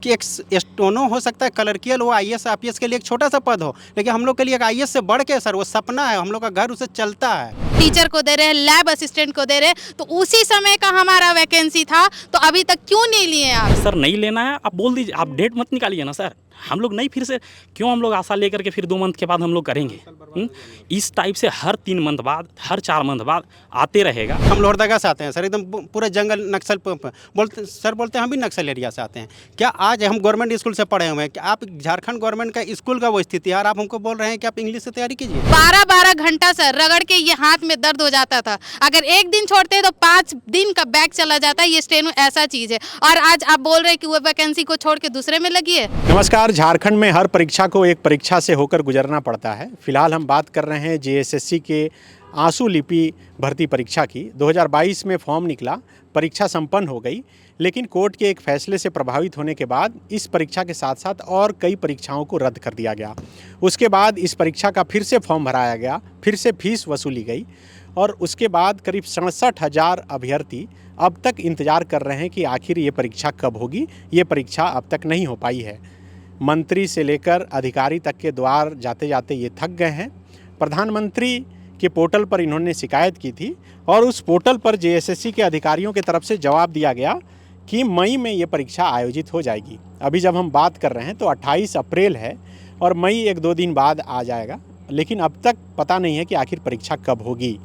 कि एक स्टोनो हो सकता है क्लर्कियल, वो आईएएस आईपीएस के लिए एक छोटा सा पद हो, लेकिन हम लोग के लिए एक आईएएस से बढ़ के सर वो सपना है, हम लोग का घर उसे चलता है। टीचर को दे रहे हैं, लैब असिस्टेंट को दे रहे हैं, तो उसी समय का हमारा वैकेंसी था, तो अभी तक क्यों नहीं लिए आप? सर नहीं लेना है, आप बोल दीजिए, आप डेट मत निकालिए ना सर। हम लोग नहीं फिर से क्यों हम लोग आशा लेकर के फिर 2 मंथ के बाद हम लोग करेंगे। इस टाइप से हर 3 मंथ बाद, हर 4 मंथ बाद आते रहेगा। हम लोहरदगा से आते हैं सर, एकदम पूरे जंगल नक्सल बोलते सर, बोलते हैं हम भी नक्सल एरिया से आते हैं। क्या आज हम गवर्नमेंट स्कूल से पढ़े हुए हैं, क्या आप झारखंड गवर्नमेंट का स्कूल का वो स्थिति है और आप हमको बोल रहे हैं कि आप इंग्लिश से तैयारी कीजिए। 12-12 घंटा सर रगड़ के ये हाथ में दर्द हो जाता था। अगर एक दिन छोड़ते तो 5 दिन का बैग चला जाता। ये स्टेनो ऐसा चीज है, और आज आप बोल रहे हैं कि वो वैकेंसी को छोड़ के दूसरे में लगी है। नमस्कार। झारखंड में हर परीक्षा को एक परीक्षा से होकर गुजरना पड़ता है। फिलहाल हम बात कर रहे हैं जेएसएससी के आंसू लिपि भर्ती परीक्षा की। 2022 में फॉर्म निकला, परीक्षा संपन्न हो गई, लेकिन कोर्ट के एक फैसले से प्रभावित होने के बाद इस परीक्षा के साथ साथ और कई परीक्षाओं को रद्द कर दिया गया। उसके बाद इस परीक्षा का फिर से फॉर्म भराया गया, फिर से फीस वसूली गई, और उसके बाद करीब 67,000 अभ्यर्थी अब तक इंतज़ार कर रहे हैं कि आखिर ये परीक्षा कब होगी। ये परीक्षा अब तक नहीं हो पाई है। मंत्री से लेकर अधिकारी तक के द्वार जाते जाते ये थक गए हैं। प्रधानमंत्री के पोर्टल पर इन्होंने शिकायत की थी, और उस पोर्टल पर जेएसएससी के अधिकारियों की तरफ से जवाब दिया गया कि मई में ये परीक्षा आयोजित हो जाएगी। अभी जब हम बात कर रहे हैं तो 28 अप्रैल है, और मई 1-2 दिन बाद आ जाएगा, लेकिन अब तक पता नहीं है कि आखिर परीक्षा कब होगी।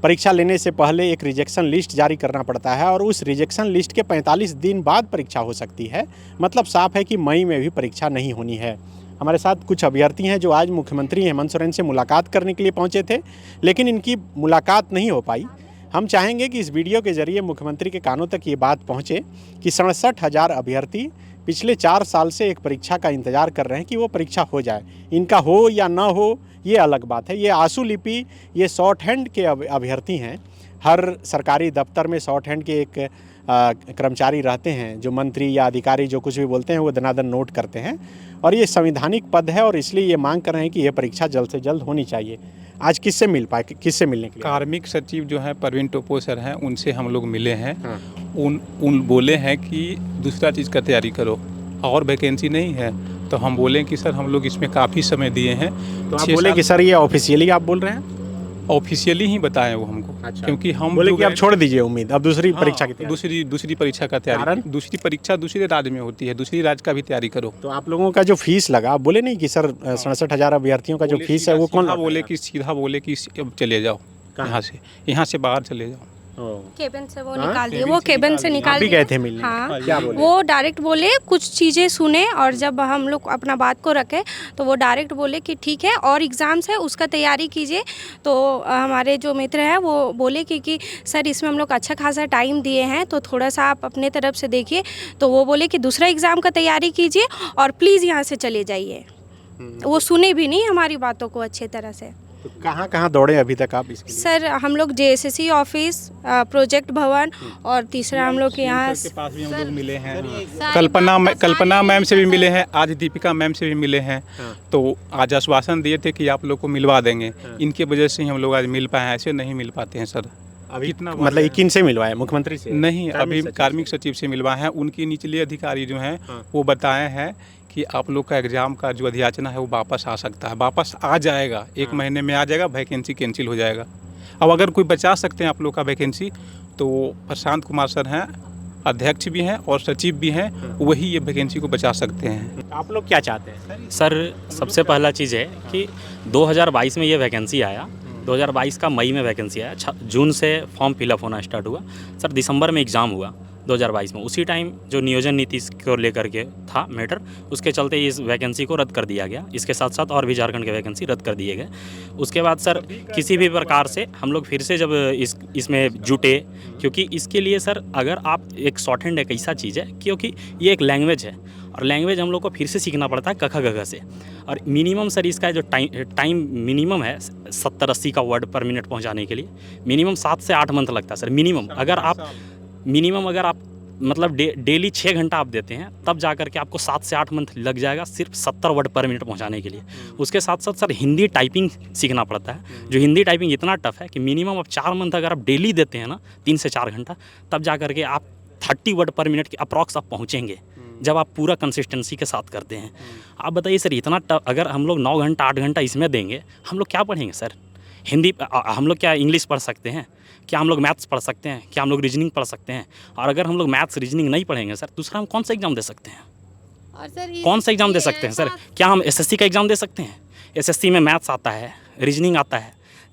परीक्षा लेने से पहले एक रिजेक्शन लिस्ट जारी करना पड़ता है, और उस रिजेक्शन लिस्ट के 45 दिन बाद परीक्षा हो सकती है। मतलब साफ है कि मई में भी परीक्षा नहीं होनी है। हमारे साथ कुछ अभ्यर्थी हैं जो आज मुख्यमंत्री हेमंत सोरेन से मुलाकात करने के लिए पहुंचे थे, लेकिन इनकी मुलाकात नहीं हो पाई। हम चाहेंगे कि इस वीडियो के जरिए मुख्यमंत्री के कानों तक ये बात पहुँचे कि 67,000 अभ्यर्थी पिछले 4 साल से एक परीक्षा का इंतज़ार कर रहे हैं कि वो परीक्षा हो जाए। इनका हो या ना हो ये अलग बात है। ये आंसू लिपि, ये शॉर्ट हैंड के अभ्यर्थी हैं। हर सरकारी दफ्तर में शॉर्ट हैंड के एक कर्मचारी रहते हैं, जो मंत्री या अधिकारी जो कुछ भी बोलते हैं वो दनादन नोट करते हैं, और ये संवैधानिक पद है, और इसलिए ये मांग कर रहे हैं कि ये परीक्षा जल्द से जल्द होनी चाहिए। आज किससे मिल पाए, किससे मिलने के लिए? कार्मिक सचिव जो है परवीन टोपो सर हैं, उनसे हम लोग मिले हैं। हाँ। उन बोले हैं कि दूसरा चीज़ का तैयारी करो, और वैकेंसी नहीं है। तो हम बोले कि सर हम लोग इसमें काफ़ी समय दिए हैं। तो आप बोले कि सर ये ऑफिशियली आप बोल रहे हैं? ऑफिशियली ही बताएं वो हमको। अच्छा। क्योंकि हम बोले कि आप छोड़ दीजिए उम्मीद, अब दूसरी हाँ, परीक्षा की तैयारी। दूसरी परीक्षा का तैयारी। कारण? दूसरी परीक्षा दूसरे राज्य में होती है, दूसरी राज्य का भी तैयारी करो। तो आप लोगों का जो फीस लगा, आप बोले नहीं कि सर 67,000 अभ्यर्थियों का जो फीस है वो कौन सीधा बोले कि चले जाओ यहाँ से बाहर चले जाओ। केबिन से वो निकाल दिए, वो केबिन से निकाल भी दिए। गए थे मिलने। हाँ, क्या बोले? वो डायरेक्ट बोले, कुछ चीज़ें सुने, और जब हम लोग अपना बात को रखे तो वो डायरेक्ट बोले कि ठीक है, और एग्ज़ाम्स है उसका तैयारी कीजिए। तो हमारे जो मित्र हैं वो बोले कि सर इसमें हम लोग अच्छा खासा टाइम दिए हैं, तो थोड़ा सा आप अपने तरफ से देखिए। तो वो बोले कि दूसरा एग्ज़ाम का तैयारी कीजिए, और प्लीज़ यहाँ से चले जाइए। वो सुने भी नहीं हमारी बातों को अच्छे तरह से। तो कहाँ दौड़े अभी तक आप इसके लिए? सर हम लोग जेएसएससी ऑफिस, प्रोजेक्ट भवन, और तीसरा हम लोग यहाँ के पास भी हम लोग मिले हैं। कल्पना मैम से भी मिले हैं, आज दीपिका मैम से भी मिले हैं। तो आज आश्वासन दिए थे कि आप लोग को मिलवा देंगे। इनके वजह से ही हम लोग आज मिल पाए, ऐसे नहीं मिल पाते हैं सर। अभी इतना मतलब किन से मिलवाए? मुख्यमंत्री से नहीं, अभी कार्मिक सचिव से मिलवाए हैं। उनके निचले अधिकारी जो हैं वो बताए हैं कि आप लोग का एग्ज़ाम का जो अध्याचना है वो वापस आ सकता है, वापस आ जाएगा, 1 महीने में आ जाएगा, वैकेंसी कैंसिल हो जाएगा। अब अगर कोई बचा सकते हैं आप लोग का वैकेंसी, तो प्रशांत कुमार सर हैं, अध्यक्ष भी हैं और सचिव भी हैं, वही ये वैकेंसी को बचा सकते हैं। आप लोग क्या चाहते हैं? सर सबसे पहला चीज़ है कि 2022 में ये वैकेंसी आया, 2022 का मई में वैकेंसी आया, जून से फॉर्म फिलअप होना स्टार्ट हुआ। सर दिसंबर में एग्ज़ाम हुआ 2022 में। उसी टाइम जो नियोजन नीति को लेकर के था मैटर, उसके चलते इस वैकेंसी को रद्द कर दिया गया। इसके साथ साथ और भी झारखंड के वैकेंसी रद्द कर दिए गए। उसके बाद सर किसी भी प्रकार से हम लोग फिर से जब इसमें जुटे, क्योंकि इसके लिए सर अगर आप एक शॉर्ट हैंड एक ऐसा चीज़ है, क्योंकि ये एक लैंग्वेज है, और लैंग्वेज हम लोग को फिर से सीखना पड़ता है कखा गघा से। और मिनिमम सर इसका जो टाइम मिनिमम है 70-80 का वर्ड पर मिनट पहुँचाने के लिए मिनिमम 7 से 8 मंथ लगता है सर मिनिमम। अगर आप मतलब डेली 6 घंटा आप देते हैं, तब जा करके आपको 7 से 8 मंथ लग जाएगा सिर्फ 70 वर्ड पर मिनट पहुंचाने के लिए। उसके साथ साथ सर हिंदी टाइपिंग सीखना पड़ता है, जो हिंदी टाइपिंग इतना टफ है कि मिनिमम आप 4 मंथ अगर आप डेली देते हैं ना, 3 से 4 घंटा, तब जा करके आप 30 वर्ड पर मिनट के अप्रॉक्स आप पहुँचेंगे। जब आप पूरा कंसिस्टेंसी के साथ करते हैं। आप बताइए सर, इतना अगर हम लोग 9 घंटा 8 घंटा इसमें देंगे, हम लोग क्या पढ़ेंगे सर? हिंदी हम लोग क्या इंग्लिश पढ़ सकते हैं? क्या हम लोग मैथ्स पढ़ सकते हैं? क्या हम लोग रीजनिंग पढ़ सकते हैं? और अगर हम लोग मैथ्स रीजनिंग नहीं पढ़ेंगे सर, दूसरा हम कौन सा एग्ज़ाम दे सकते हैं? और सर कौन सा एग्ज़ाम दे सकते हैं सर? क्या हम एसएससी का एग्ज़ाम दे सकते हैं? एसएससी में मैथ्स आता है, रीजनिंग आता है,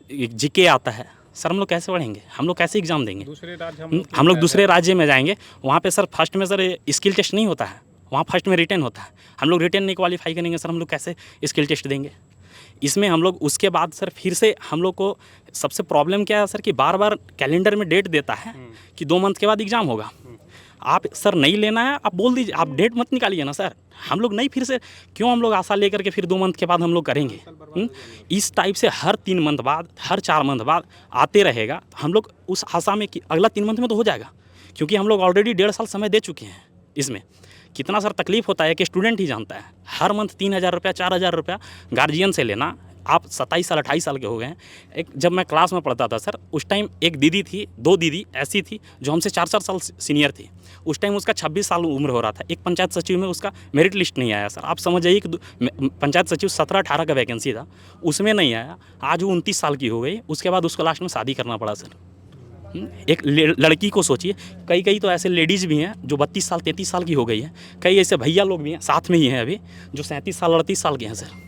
जीके आता है सर, हम लोग कैसे पढ़ेंगे? हम लोग कैसे एग्ज़ाम देंगे? दूसरे राज्य हम लोग दूसरे राज्य में जाएंगे, वहाँ पे सर फर्स्ट में सर स्किल टेस्ट नहीं होता है, वहाँ फर्स्ट में रिटेन होता है। हम लोग रिटेन नहीं क्वालिफाई करेंगे सर, हम लोग कैसे स्किल टेस्ट देंगे? इसमें हम लोग उसके बाद सर फिर से हम लोग को सबसे प्रॉब्लम क्या है सर कि बार बार कैलेंडर में डेट देता है कि 2 मंथ के बाद एग्ज़ाम होगा। आप सर नहीं लेना है, आप बोल दीजिए, आप डेट मत निकालिए ना सर। हम लोग नहीं फिर से क्यों हम लोग आशा लेकर के फिर 2 मंथ के बाद हम लोग करेंगे? इस टाइप से हर 3 मंथ बाद, हर 4 मंथ बाद आते रहेगा। हम लोग उस आशा में कि अगला 3 मंथ में तो हो जाएगा, क्योंकि हम लोग ऑलरेडी 1.5 साल समय दे चुके हैं। इसमें कितना सर तकलीफ होता है कि स्टूडेंट ही जानता है। हर मंथ 3,000 रुपया 4,000 रुपया गार्जियन से लेना। आप 27 साल 28 साल के हो गए हैं। एक जब मैं क्लास में पढ़ता था सर, उस टाइम एक दीदी थी, 2 दीदी ऐसी थी जो हमसे 4-4 साल सीनियर थी। उस टाइम उसका 26 साल उम्र हो रहा था। एक पंचायत सचिव में उसका मेरिट लिस्ट नहीं आया सर। आप समझ जाइए कि पंचायत सचिव 17-18 का वैकेंसी था, उसमें नहीं आया। आज वो 29 साल की हो गई। उसके बाद उसको लास्ट में शादी करना पड़ा सर। एक लड़की को सोचिए, कई तो ऐसे लेडीज़ भी हैं जो 32 साल 33 साल की हो गई हैं। कई ऐसे भैया लोग भी हैं साथ में ही हैं अभी, जो 37 साल 38 साल के हैं सर।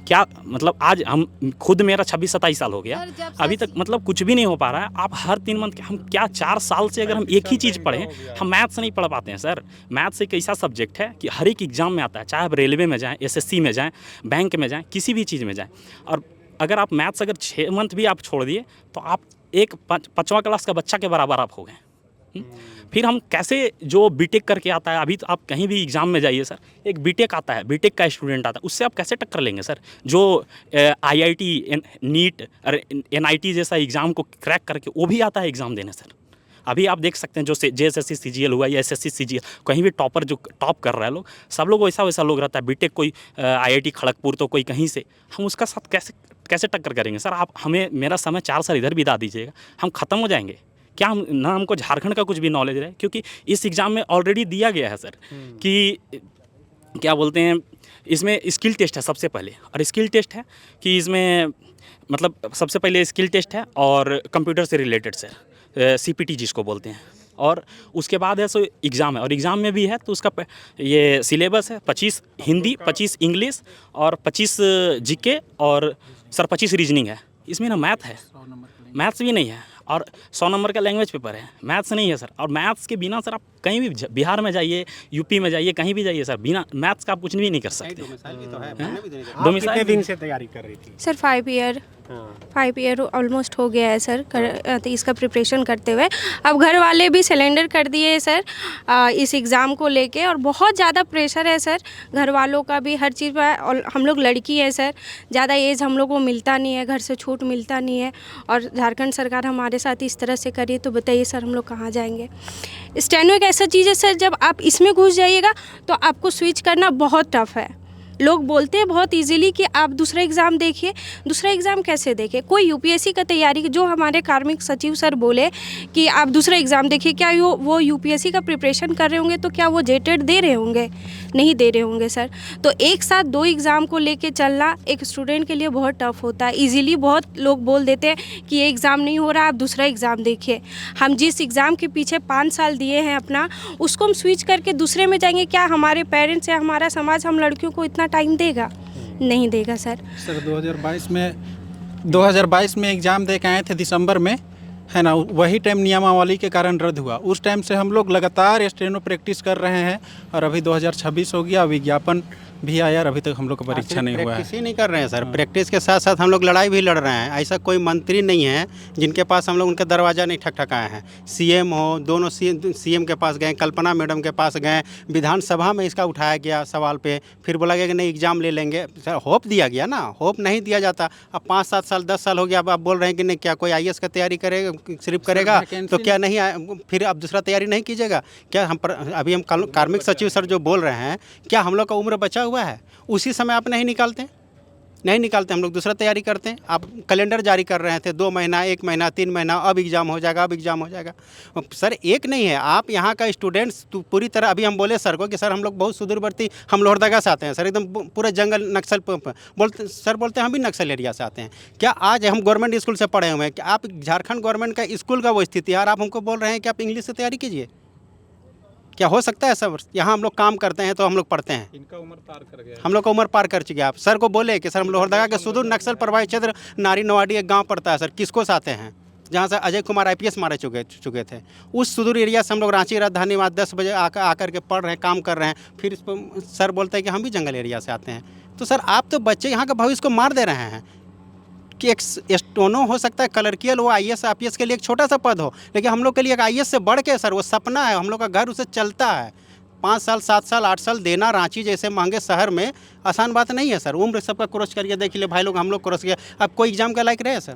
क्या मतलब, आज हम खुद, मेरा 26-27 साल हो गया, अभी तक मतलब कुछ भी नहीं हो पा रहा है। आप हर 3 मंथ के, हम क्या 4 साल से अगर हम एक ही चीज़ पढ़ें, हम मैथ्स नहीं पढ़ पाते हैं सर। मैथ्स एक ऐसा सब्जेक्ट है कि हर एक एग्ज़ाम में आता है, चाहे आप रेलवे में जाएँ, एसएससी में जाएँ, बैंक में जाएँ, किसी भी चीज़ में जाएँ। और अगर आप मैथ्स अगर 6 मंथ भी आप छोड़ दिए तो आप एक 5वां क्लास का बच्चा के बराबर आप हो गए। फिर हम कैसे, जो बीटेक करके आता है, अभी तो आप कहीं भी एग्ज़ाम में जाइए सर, एक बीटेक आता है, बीटेक का स्टूडेंट आता है, उससे आप कैसे टक्कर लेंगे सर? जो आईआईटी, नीट और एनआईटी जैसा एग्ज़ाम को क्रैक करके वो भी आता है एग्ज़ाम देने सर। अभी आप देख सकते हैं जो जेएसएससी सीजीएल हुआ या एसएससी सीजीएल, कहीं भी टॉपर जो टॉप कर रहा है लोग, सब लोग वैसा लोग रहता है। बीटेक कोई आईआईटी खड़गपुर तो कोई कहीं से, हम उसका साथ कैसे टक्कर करेंगे सर? आप हमें, मेरा समय 4 साल इधर बिता दीजिएगा, हम ख़त्म हो जाएंगे क्या? हम ना, हमको झारखंड का कुछ भी नॉलेज रहे, क्योंकि इस एग्ज़ाम में ऑलरेडी दिया गया है सर कि क्या बोलते हैं, इसमें स्किल टेस्ट है सबसे पहले। और स्किल टेस्ट है कि इसमें मतलब सबसे पहले स्किल टेस्ट है और कंप्यूटर से रिलेटेड सर, सीपीटी जिसको बोलते हैं। और उसके बाद है सो एग्ज़ाम है, और एग्ज़ाम में भी है तो उसका ये सिलेबस है 25 हिंदी, 25 इंग्लिश और 25 जीके और सर 25 रीजनिंग है। इसमें ना मैथ है, मैथ्स भी नहीं है, और 100 नंबर का लैंग्वेज पेपर है, मैथ्स नहीं है सर। और मैथ्स के बिना सर आप कहीं भी, बिहार में जाइए, यूपी में जाइए, कहीं भी जाइए सर, बिना मैथ्स का आप कुछ भी नहीं कर सकते। कितने दिन से तैयारी कर रही थी सर 5 ईयर ऑलमोस्ट हो गया है सर तो इसका प्रिपरेशन करते हुए। अब घर वाले भी सिलेंडर कर दिए है सर इस एग्ज़ाम को लेके, और बहुत ज़्यादा प्रेशर है सर घर वालों का भी हर चीज़ पर। और हम लोग लड़की है सर, ज़्यादा एज हम लोग को मिलता नहीं है, घर से छूट मिलता नहीं है, और झारखंड सरकार हमारे साथ इस तरह से करिए तो बताइए सर हम लोग कहाँ जाएंगे? स्टेनो एक ऐसा चीज़ है सर, जब आप इसमें घुस जाइएगा तो आपको स्विच करना बहुत टफ है। लोग बोलते हैं बहुत इजीली कि आप दूसरा एग्ज़ाम देखिए। दूसरा एग्ज़ाम कैसे देखें? कोई यूपीएससी का तैयारी, जो हमारे कार्मिक सचिव सर बोले कि आप दूसरा एग्ज़ाम देखिए, क्या वो यूपीएससी का प्रिपरेशन कर रहे होंगे तो क्या वो जेटेड दे रहे होंगे? नहीं दे रहे होंगे सर। तो एक साथ 2 एग्ज़ाम को लेके चलना एक स्टूडेंट के लिए बहुत टफ होता है। ईजिली बहुत लोग बोल देते हैं कि ये एग्ज़ाम नहीं हो रहा, आप दूसरा एग्ज़ाम देखिए। हम जिस एग्ज़ाम के पीछे 5 साल दिए हैं अपना, उसको हम स्विच करके दूसरे में जाएंगे, क्या हमारे पेरेंट्स या हमारा समाज हम लड़कियों को इतना टाइम देगा? नहीं देगा सर। 2022 में एग्ज़ाम दे के आए थे दिसंबर में, है ना, वही टाइम नियमावली के कारण रद्द हुआ। उस टाइम से हम लोग लगातार स्टेनो प्रैक्टिस कर रहे हैं, और अभी 2026 हो गया, विज्ञापन भी आया, और अभी तक हम लोग का परीक्षा नहीं हुआ है। प्रैक्टिस ही नहीं कर रहे हैं सर, प्रैक्टिस के साथ साथ हम लोग लड़ाई भी लड़ रहे हैं। ऐसा कोई मंत्री नहीं है जिनके पास हम लोग उनका दरवाज़ा नहीं ठकठकाए हैं। सीएम हो, दोनों सीएम के पास गए, कल्पना मैडम के पास गए, विधानसभा में इसका उठाया गया सवाल पे, फिर बोला गया कि नहीं एग्ज़ाम ले लेंगे। सर होप दिया गया ना, होप नहीं दिया जाता। अब 5-7 साल 10 साल हो गया, अब आप बोल रहे हैं कि नहीं, क्या कोई IAS का तैयारी करेगा, सिर्फ करेगा तो क्या नहीं, फिर अब दूसरा तैयारी नहीं कीजिएगा क्या? अभी हम कार्मिक सचिव सर जो बोल रहे हैं, क्या हम लोग का उम्र बचा हुआ है? उसी समय आप नहीं निकालते? नहीं निकालते, हम लोग दूसरा तैयारी करते हैं। आप कैलेंडर जारी कर रहे थे 2 महीना, 1 महीना, 3 महीना, अब एग्ज़ाम हो जाएगा, अब एग्ज़ाम हो जाएगा। सर एक नहीं है, आप यहाँ का स्टूडेंट्स तो पूरी तरह, अभी हम बोले सर को कि सर हम लोग बहुत सुदूरवर्ती, हम लोहरदगा से आते हैं सर, एकदम पूरा जंगल नक्सल बोलते, सर बोलते हैं हम भी नक्सल एरिया से आते हैं। क्या आज हम गवर्नमेंट स्कूल से पढ़े हुए हैं, क्या आप झारखंड गवर्नमेंट का स्कूल का वो स्थिति है और आप हमको बोल रहे हैं कि आप इंग्लिश से तैयारी कीजिए? क्या हो सकता है सर? यहाँ हम लोग काम करते हैं तो हम लोग पढ़ते हैं। इनका उम्र पार कर गया, हम लोग का उम्र पार कर चुके हैं। आप सर को बोले कि सर हम लोहरदगा के सुदूर नक्सल प्रभावित क्षेत्र नारी नवाडी एक गांव पड़ता है सर, किसको से आते हैं, जहाँ से अजय कुमार IPS मारे चुके थे। उस सुदूर एरिया से हम लोग रांची राजधानी में 10 बजे आकर के पढ़ रहे हैं, काम कर रहे हैं। फिर इस पर सर बोलते हैं कि हम भी जंगल एरिया से आते हैं। तो सर आप तो बच्चे यहाँ का भविष्य को मार दे रहे हैं कि एक स्टोनो हो सकता है क्लर्कियल, वो IAS IPS के लिए एक छोटा सा पद हो, लेकिन हम लोग के लिए एक IAS से बढ़ के सर वो सपना है, हम लोग का घर उसे चलता है। 5 साल 7 साल 8 साल देना रांची जैसे महंगे शहर में आसान बात नहीं है सर। उम्र सबका क्रॉस करिए, देख लीजिए भाई लोग, हम लोग क्रॉस किया। अब कोई एग्ज़ाम का लायक रहे सर?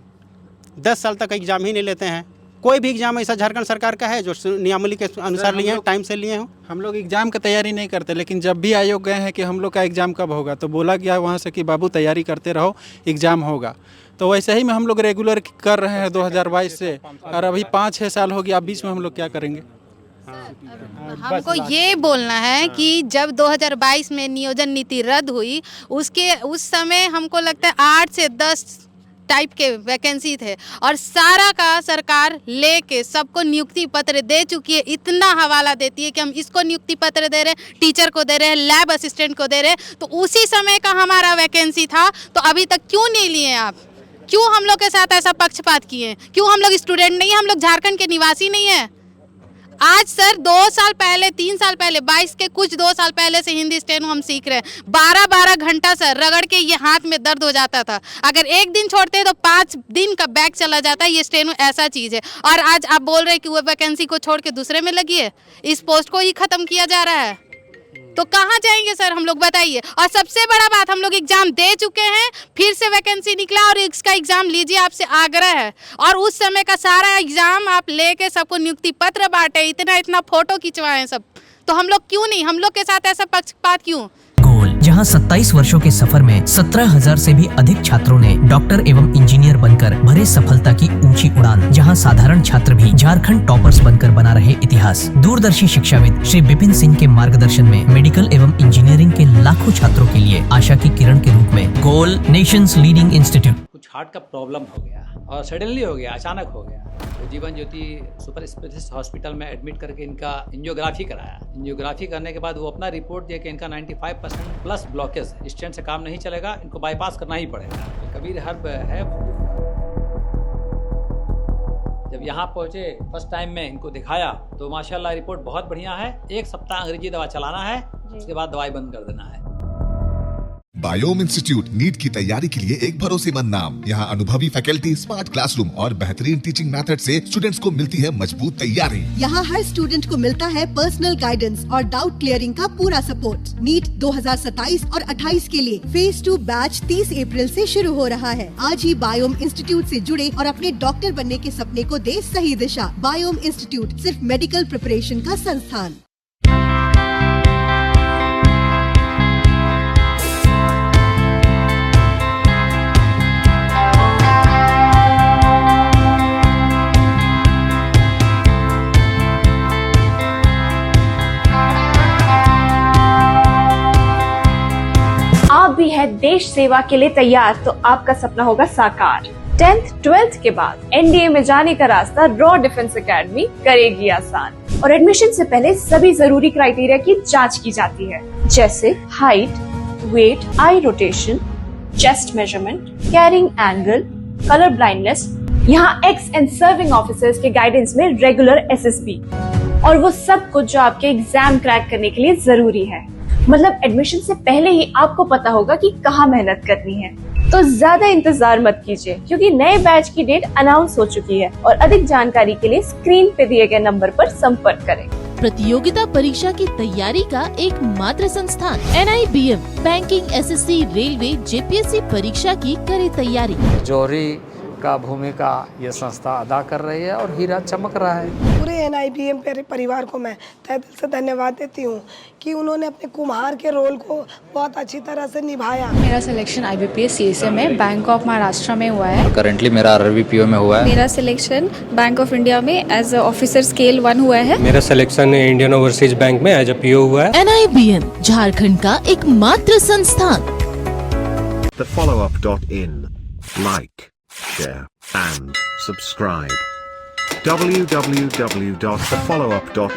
10 साल तक एग्ज़ाम ही नहीं लेते हैं। कोई भी एग्ज़ाम ऐसा झारखंड सरकार का है जो नियमावली के अनुसार लिए हैं, टाइम से लिए हों? हम लोग एग्ज़ाम की तैयारी नहीं करते, लेकिन जब भी आयोग गए हैं कि हम लोग का एग्ज़ाम कब होगा, तो बोला गया वहाँ से कि बाबू तैयारी करते रहो, एग्ज़ाम होगा। तो वैसे ही में हम लोग रेगुलर कर रहे हैं 2022 से, और अभी 5-6 साल हो गया। अब बीच में हम लोग क्या करेंगे? हमको ये बोलना है कि जब 2022 में नियोजन नीति रद्द हुई, उस समय हमको लगता है 8 से 10 टाइप के वैकेंसी थे, और सारा का सरकार लेके सबको नियुक्ति पत्र दे चुकी है। इतना हवाला देती है कि हम इसको नियुक्ति पत्र दे रहे हैं, टीचर को दे रहे हैं, लैब असिस्टेंट को दे रहे हैं। तो उसी समय का हमारा वैकेंसी था, तो अभी तक क्यों नहीं लिए आप? क्यों हम लोग के साथ ऐसा पक्षपात किए? क्यों हम लोग स्टूडेंट नहीं हैं? हम लोग झारखंड के निवासी नहीं हैं? आज सर 2 साल पहले, 3 साल पहले, 22 के कुछ 2 साल पहले से हिंदी स्टेनो हम सीख रहे हैं। 12-12 घंटा सर रगड़ के ये हाथ में दर्द हो जाता था। अगर एक दिन छोड़ते तो 5 दिन का बैग चला जाता है। ये स्टेनो ऐसा चीज़ है। और आज आप बोल रहे हैं कि वो वैकेंसी को छोड़ के दूसरे में लगी है, इस पोस्ट को ही ख़त्म किया जा रहा है। तो कहाँ जाएंगे सर हम लोग, बताइए? और सबसे बड़ा बात, हम लोग एग्जाम दे चुके हैं, फिर से वैकेंसी निकला और इसका एग्जाम लीजिए, आपसे आग्रह है। और उस समय का सारा एग्जाम आप लेके सबको नियुक्ति पत्र बांटे, इतना फोटो खिंचवाएं सब, तो हम लोग क्यों नहीं? हम लोग के साथ ऐसा पक्षपात क्यों? जहां 27 वर्षों के सफर में 17,000 से भी अधिक छात्रों ने डॉक्टर एवं इंजीनियर बनकर भरे सफलता की ऊंची उड़ान, जहां साधारण छात्र भी झारखंड टॉपर्स बनकर बना रहे इतिहास। दूरदर्शी शिक्षाविद श्री विपिन सिंह के मार्गदर्शन में मेडिकल एवं इंजीनियरिंग के लाखों छात्रों के लिए आशा की किरण के रूप में गोल, नेशंस लीडिंग इंस्टीट्यूट। कुछ हार्ट का प्रॉब्लम हो गया और सडनली हो गया, अचानक हो गया। तो Jeevan Jyoti super specialist hospital में एडमिट करके इनका एंजियोग्राफी कराया। एंजियोग्राफी करने के बाद वो अपना रिपोर्ट दिया कि इनका 95% प्लस ब्लॉकेज, स्टेंट से काम नहीं चलेगा, इनको बाईपास करना ही पड़ेगा। तो कबीर हर्ब है। जब यहाँ पहुँचे फर्स्ट टाइम में इनको दिखाया तो माशाल्लाह रिपोर्ट बहुत बढ़िया है। 1 सप्ताह अंग्रेजी दवा चलाना है, उसके बाद दवाई बंद कर देना है। बायोम इंस्टीट्यूट नीट की तैयारी के लिए एक भरोसेमंद नाम। यहाँ अनुभवी फैकल्टी, स्मार्ट क्लासरूम और बेहतरीन टीचिंग मेथड से स्टूडेंट्स को मिलती है मजबूत तैयारी। यहाँ हर स्टूडेंट को मिलता है पर्सनल गाइडेंस और डाउट क्लियरिंग का पूरा सपोर्ट। नीट 2027 और 28 के लिए फेज 2 बैच 30 अप्रैल से शुरू हो रहा है। आज ही बायोम इंस्टीट्यूट से जुड़े और अपने डॉक्टर बनने के सपने को दे सही दिशा। बायोम इंस्टीट्यूट सिर्फ मेडिकल प्रिपरेशन का संस्थान। आप भी है देश सेवा के लिए तैयार, तो आपका सपना होगा साकार। 10th 12th के बाद NDA में जाने का रास्ता रॉ डिफेंस एकेडमी करेगी आसान। और एडमिशन से पहले सभी जरूरी क्राइटेरिया की जांच की जाती है, जैसे height, weight, eye rotation, chest measurement, carrying angle, colour blindness. यहाँ एक्स एंड सर्विंग ऑफिसर्स के गाइडेंस में रेगुलर SSB, और वो सब कुछ जो आपके एग्जाम क्रैक करने के लिए जरूरी है। मतलब एडमिशन से पहले ही आपको पता होगा कि कहाँ मेहनत करनी है। तो ज्यादा इंतजार मत कीजिए, क्योंकि नए बैच की डेट अनाउंस हो चुकी है। और अधिक जानकारी के लिए स्क्रीन पे दिए गए नंबर पर संपर्क करें। प्रतियोगिता परीक्षा की तैयारी का एकमात्र संस्थान NIBM banking, SSC, railway, JPSC परीक्षा की करे तैयारी। जौहरी का भूमिका ये संस्था अदा कर रही है और हीरा चमक रहा है। पूरे NIBM परिवार को मैं तहे दिल से धन्यवाद देती हूँ कि उन्होंने अपने कुम्हार के रोल को बहुत अच्छी तरह से निभाया। मेरा सिलेक्शन IBPS CSA में बैंक ऑफ महाराष्ट्र में हुआ है। करेंटली मेरा RRBPO में हुआ है। मेरा सिलेक्शन बैंक ऑफ इंडिया में एज ऑफिसर स्केल 1 हुआ है। मेरा सिलेक्शन इंडियन ओवरसीज बैंक में एज PO हुआ है। NIBM झारखंड का एकमात्र संस्थान। thefollowup.in. Like, share and subscribe. www.thefollowup.in